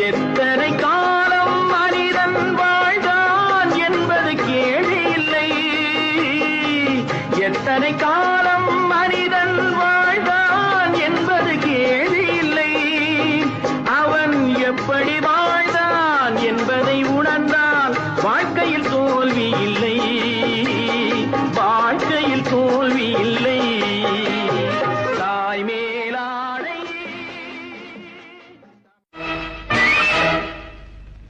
எத்தனை காலம் மனிதன் வாழ்ந்தான் என்பது கேள்வி இல்லை. எத்தனை காலம் மனிதன் வாழ்ந்தான் என்பது கேள்வி இல்லை. அவன் எப்படி வாழ்ந்தான் என்பதை உணர்ந்தான். வாழ்க்கையில் தோல்வி இல்லை, வாழ்க்கையில் தோல்வி இல்லை. தாய் மேலாடை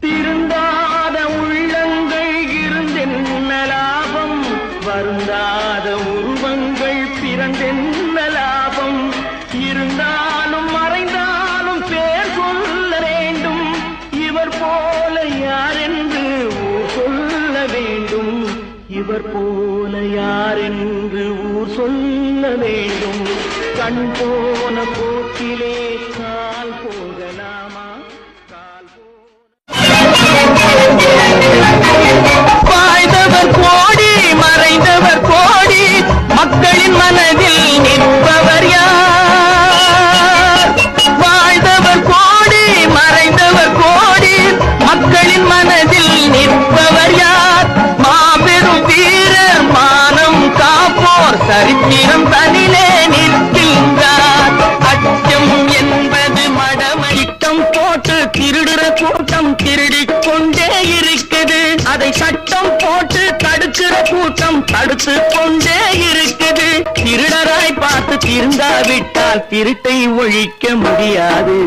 திருந்தாத உள்ளங்கள் இருந்தென்ன லாபம், வருந்தாத உருவங்கள் பிறந்தென்ன லாபம். இருந்தாலும் மறைந்தாலும் பேர் சொல்ல வேண்டும். இவர் போல யாரென்று ஊர் சொல்ல வேண்டும். இவர் போல யாரென்று ஊர் சொல்ல வேண்டும். கண் போன போக்கிலே கால் போகலாமா? கால் வாழ்ந்தவர் கோடி மறைந்தவர் கோடி, மக்களின் மனதில் நிற்பவர் யார்? வாழ்ந்தவர் கோடி மறைந்தவர் கோடி, மக்களின் மனதில் நிற்பவர் யார்? மாபெரும் வீரர் மானம் காப்போர் சரித்திரம் தனிலே நிற்கின்றார். அச்சம் என்பது மடமைட்டம் போட்டு திருடுற கூட்டம் திருடிக் கொண்டே இருக்குது. அதை சட்டம் போட்டு தடுக்கிற கூட்டம் தடுத்து கொண்டே இருக்குது. திருடராய் பார்த்து திருந்தாவிட்டால் திருட்டை ஒழிக்க முடியாது.